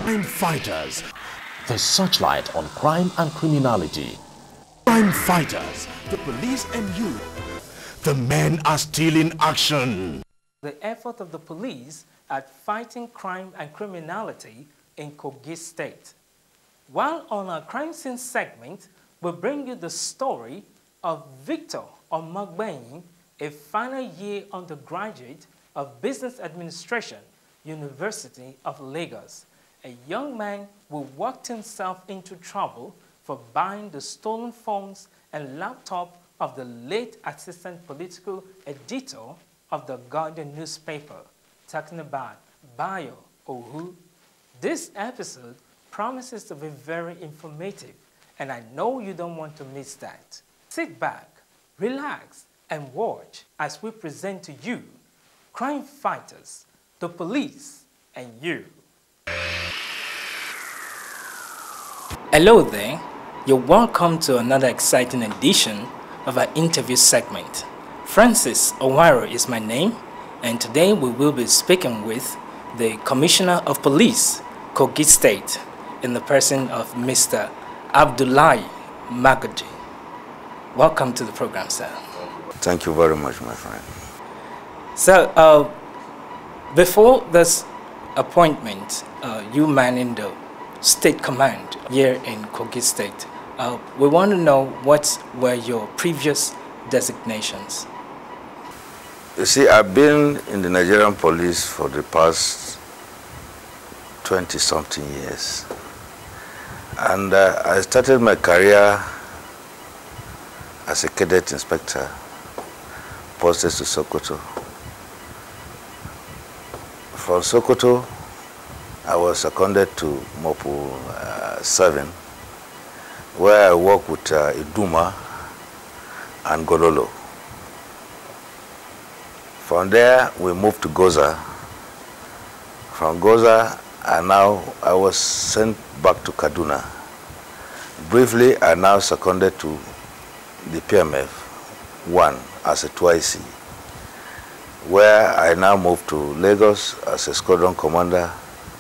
Crime Fighters, the searchlight on crime and criminality. Crime Fighters, the police and you. The men are still in action. The effort of the police at fighting crime and criminality in Kogi State. While on our crime scene segment, we bring you the story of Victor Omagbenyi, a final year undergraduate of Business Administration, University of Lagos, a young man who worked himself into trouble for buying the stolen phones and laptop of the late assistant political editor of the Guardian newspaper, talking about Bayo Ohu. This episode promises to be very informative, and I know you don't want to miss that. Sit back, relax, and watch as we present to you Crime Fighters, the police, and you. Hello there. You're welcome to another exciting edition of our interview segment. Francis Owaro is my name, and today we will be speaking with the Commissioner of Police, Kogi State, in the person of Mr. Abdullahi Magaji. Welcome to the program, sir. Thank you very much, my friend. So, before this appointment, you manning the State Command here in Kogi State, we want to know what were your previous designations. You see, I've been in the Nigerian police for the past 20-something years. And I started my career as a cadet inspector, posted to Sokoto. From Sokoto, I was seconded to Mopu 7, where I worked with Iduma and Gololo. From there, we moved to Goza. From Goza, I was sent back to Kaduna. Briefly, I now seconded to the PMF 1 as a 2IC, where I now moved to Lagos as a squadron commander,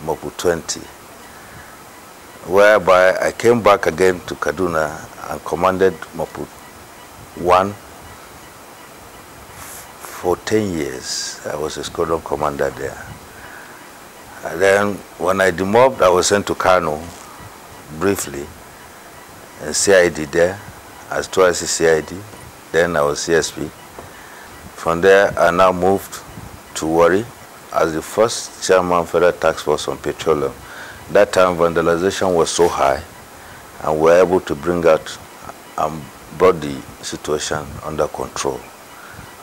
Mopu 20, whereby I came back again to Kaduna and commanded Mopu 1 for 10 years. I was a squadron commander there. And then when I demobbed, I was sent to Kano briefly, and CID there, as 2IC CID. Then I was CSP. From there, I now moved to Warri as the first chairman Federal Task Force on Petroleum. That time, vandalization was so high, and we were able to bring out and brought the situation under control.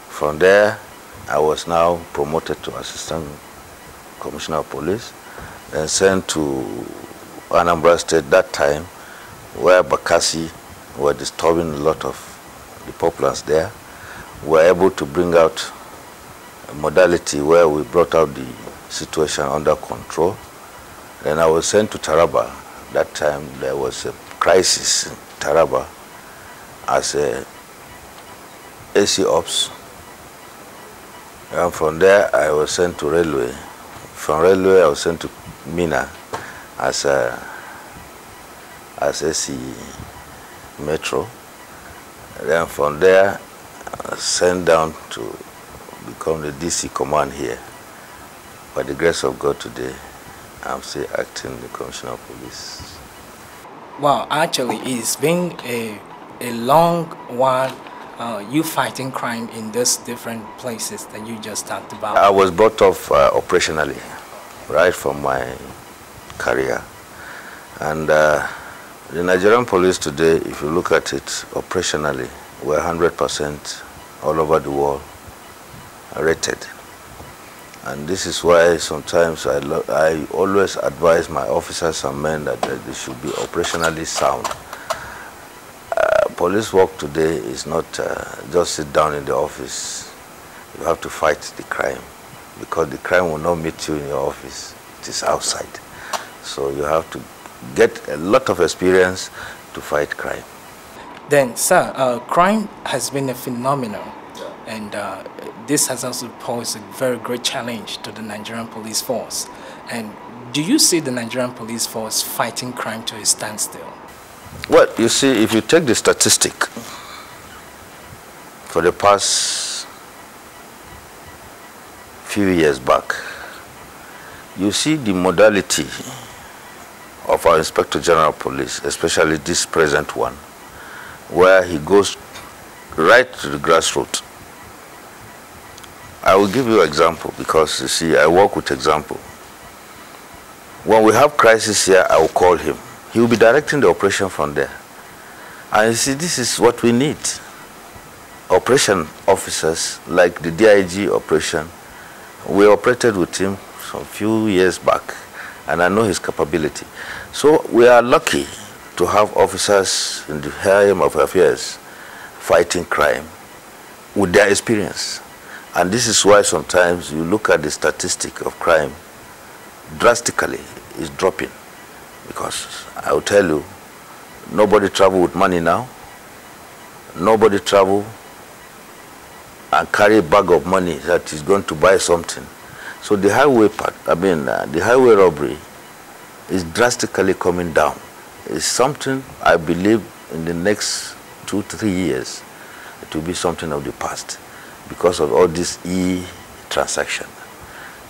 From there, I was now promoted to Assistant Commissioner of Police, then sent to Anambra State that time, where Bakassi were disturbing a lot of the populace there. We were able to bring out a modality where we brought out the situation under control. Then I was sent to Taraba. That time there was a crisis in Taraba as a AC Ops. And from there I was sent to Railway. From Railway I was sent to Mina as AC Metro. And then from there I was sent down to become the DC command here. By the grace of God today, I'm still acting the Commissioner of Police. Wow, actually it's been a long while you fighting crime in these different places that you just talked about. I was brought up operationally, right from my career. And the Nigerian police today, if you look at it operationally, we're 100% all over the world rated. And this is why sometimes I always advise my officers and men that they should be operationally sound. Police work today is not just sit down in the office. You have to fight the crime, because the crime will not meet you in your office. It is outside. So you have to get a lot of experience to fight crime. Then, sir, crime has been a phenomenon and this has also posed a very great challenge to the Nigerian police force. And do you see the Nigerian police force fighting crime to a standstill? Well, you see, if you take the statistic for the past few years back, you see the modality of our Inspector General of Police, especially this present one, where he goes right to the grassroots. I will give you an example because, you see, I work with example. When we have crisis here, I will call him. He will be directing the operation from there. And you see, this is what we need. Operation officers like the DIG operation, we operated with him some few years back, and I know his capability. So we are lucky to have officers in the helm of affairs fighting crime with their experience. And this is why sometimes you look at the statistic of crime drastically is dropping. Because I will tell you, nobody travel with money now. Nobody travel and carry a bag of money that is going to buy something. So the highway the highway robbery is drastically coming down. It's something I believe in the next 2 to 3 years it will be something of the past because of all this e-transaction.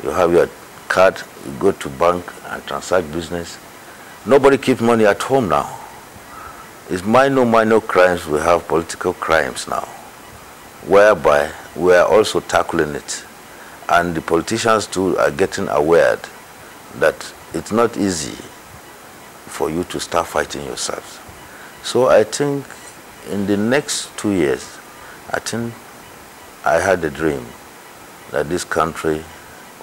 You have your card, you go to bank and transact business. Nobody keeps money at home now. It's minor crimes. We have political crimes now, whereby we are also tackling it. And the politicians too are getting aware that it's not easy for you to start fighting yourselves. So I think in the next 2 years, I think I had a dream that this country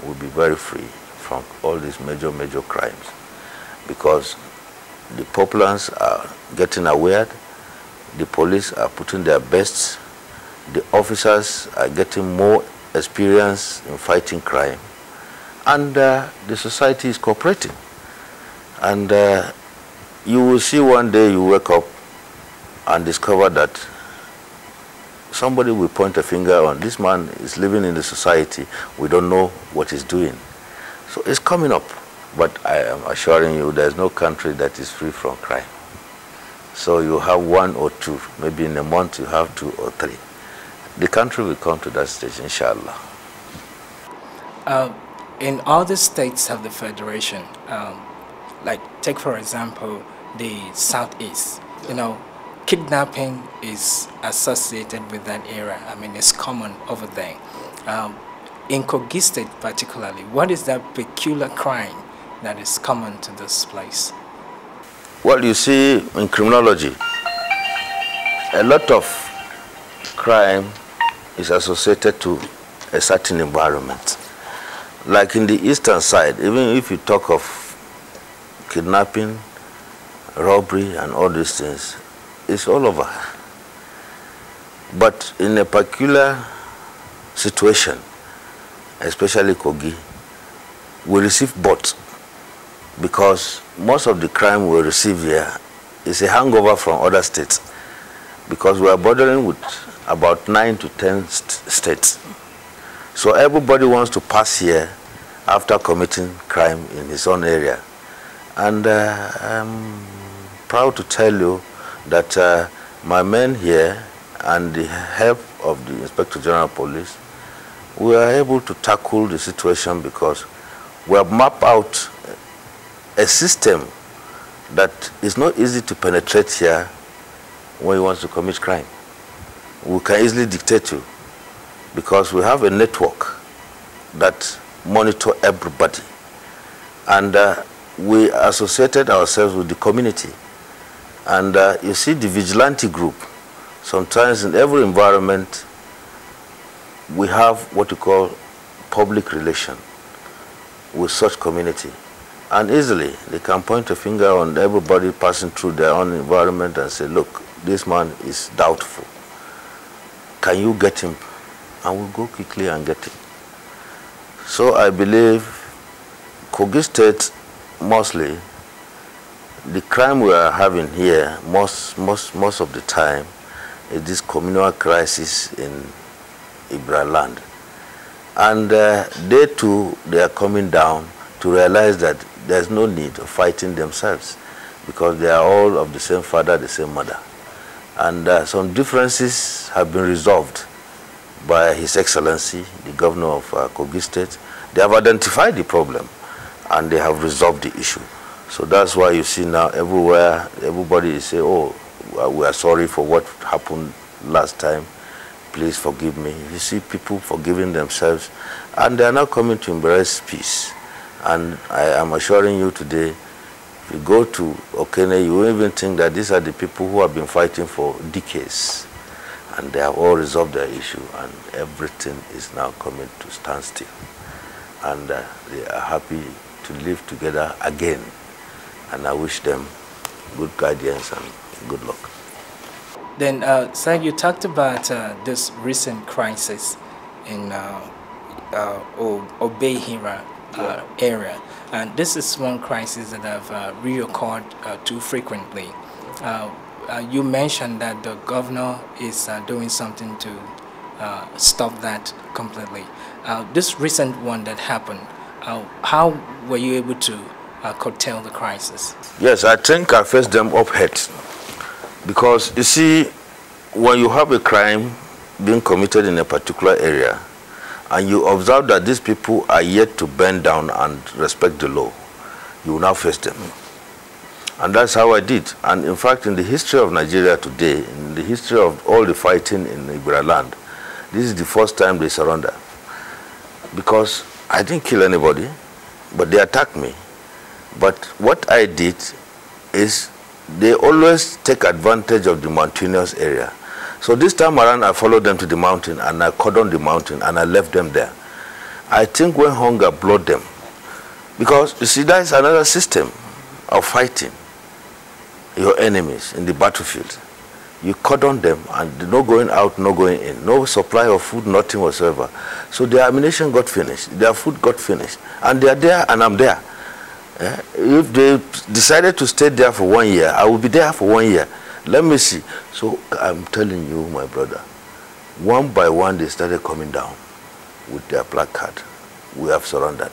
will be very free from all these major crimes, because the populace are getting aware, the police are putting their best, the officers are getting more experience in fighting crime, and the society is cooperating. And you will see one day you wake up and discover that somebody will point a finger on this man is living in the society, we don't know what he's doing. So it's coming up, but I am assuring you there's no country that is free from crime. So you have 1 or 2, maybe in a month you have 2 or 3. The country will come to that stage, inshallah. In other states of the Federation, like take for example the Southeast, you know, kidnapping is associated with that area. I mean, it's common over there. In Kogi State particularly, what is that peculiar crime that is common to this place? Well, you see, in criminology, a lot of crime is associated to a certain environment. Like in the eastern side, even if you talk of kidnapping, robbery, and all these things, it's all over. But in a peculiar situation, especially Kogi, we receive both, because most of the crime we receive here is a hangover from other states, because we are bordering with about 9 to 10 states. So everybody wants to pass here after committing crime in his own area. And I'm proud to tell you that my men here and the help of the Inspector General of Police, we are able to tackle the situation because we have mapped out a system that is not easy to penetrate here when you want to commit crime. We can easily dictate you because we have a network that monitor everybody. And we associated ourselves with the community. And you see the vigilante group, sometimes in every environment, we have what we call public relation with such community. And easily, they can point a finger on everybody passing through their own environment and say, look, this man is doubtful. Can you get him? And we'll go quickly and get him. So I believe Kogi State, mostly, the crime we are having here, most of the time, is this communal crisis in Ibra land. And they too, they are coming down to realize that there's no need of fighting themselves because they are all of the same father, the same mother. And some differences have been resolved by His Excellency, the Governor of Kogi State. They have identified the problem and they have resolved the issue. So that's why you see now everywhere, everybody is saying, oh, we are sorry for what happened last time. Please forgive me. You see people forgiving themselves and they are now coming to embrace peace. And I am assuring you today, if you go to Okene, you won't even think that these are the people who have been fighting for decades. And they have all resolved their issue and everything is now coming to standstill. And they are happy to live together again. And I wish them good guidance and good luck. Then, sir, you talked about this recent crisis in Obehira area. And this is one crisis that have reoccurred too frequently. You mentioned that the governor is doing something to stop that completely. This recent one that happened, how were you able to curtail the crisis? Yes, I think I faced them up head. Because you see, when you have a crime being committed in a particular area, and you observe that these people are yet to bend down and respect the law, you will now face them. And that's how I did. And in fact, in the history of Nigeria today, in the history of all the fighting in Ibra land, this is the first time they surrender. Because I didn't kill anybody, but they attacked me. But what I did is they always take advantage of the mountainous area. So this time around, I followed them to the mountain and I cordoned the mountain and I left them there. I think when hunger blowed them, because you see, that is another system of fighting your enemies in the battlefield. You cordon them and no going out, no going in, no supply of food, nothing whatsoever. So their ammunition got finished, their food got finished, and they are there and I'm there. If they decided to stay there for 1 year, I will be there for 1 year. Let me see. So I'm telling you, my brother, one by one they started coming down with their placard. We have surrendered.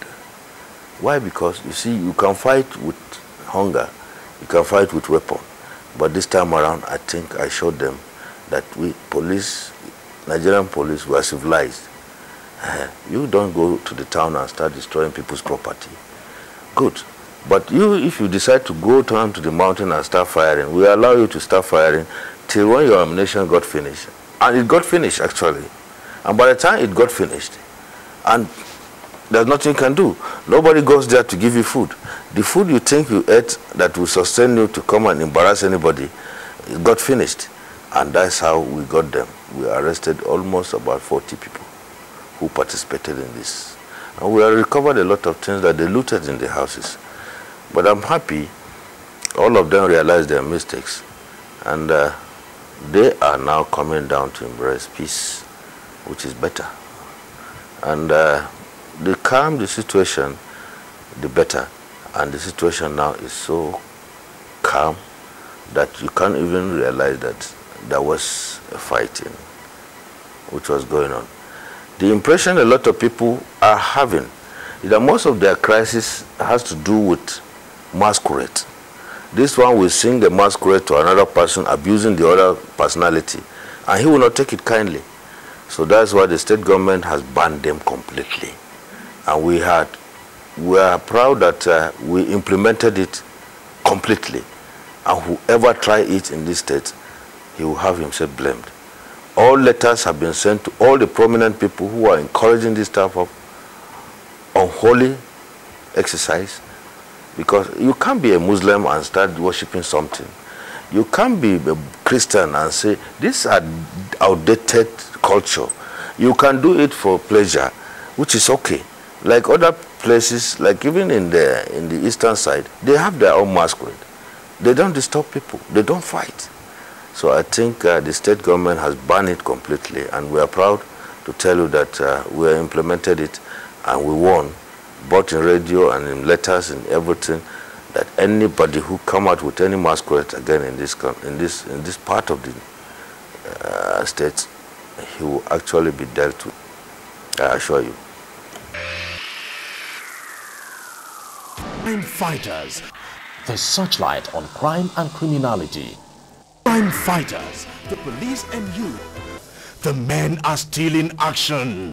Why? Because you see, you can fight with hunger, you can fight with weapon. But this time around, I think I showed them that we police, Nigerian police, were civilized. You don't go to the town and start destroying people's property. Good. But you, if you decide to go down to the mountain and start firing, we allow you to start firing till when your ammunition got finished. And it got finished, actually. And by the time it got finished, and there's nothing you can do. Nobody goes there to give you food. The food you think you ate that will sustain you to come and embarrass anybody, it got finished. And that's how we got them. We arrested almost about 40 people who participated in this. And we have recovered a lot of things that they looted in the houses. But I'm happy all of them realized their mistakes. And they are now coming down to embrace peace, which is better. And the calm the situation, the better. And the situation now is so calm that you can't even realize that there was a fighting which was going on. The impression a lot of people are having is that most of their crisis has to do with masquerade. This one will sing the masquerade to another person, abusing the other personality, and he will not take it kindly. So that's why the state government has banned them completely. And we are proud that we implemented it completely. And whoever try it in this state, he will have himself blamed. All letters have been sent to all the prominent people who are encouraging this type of unholy exercise. Because you can't be a Muslim and start worshipping something. You can't be a Christian and say, this is outdated culture. You can do it for pleasure, which is okay. Like other places, like even in the eastern side, they have their own masquerade. They don't disturb people. They don't fight. So I think the state government has banned it completely, and we are proud to tell you that we have implemented it and we won, both in radio and in letters and everything, that anybody who come out with any masquerade again in this part of the state he will actually be dealt with. I assure you. Crime Fighters, the searchlight on crime and criminality. Crime Fighters, the police and you. The men are still in action.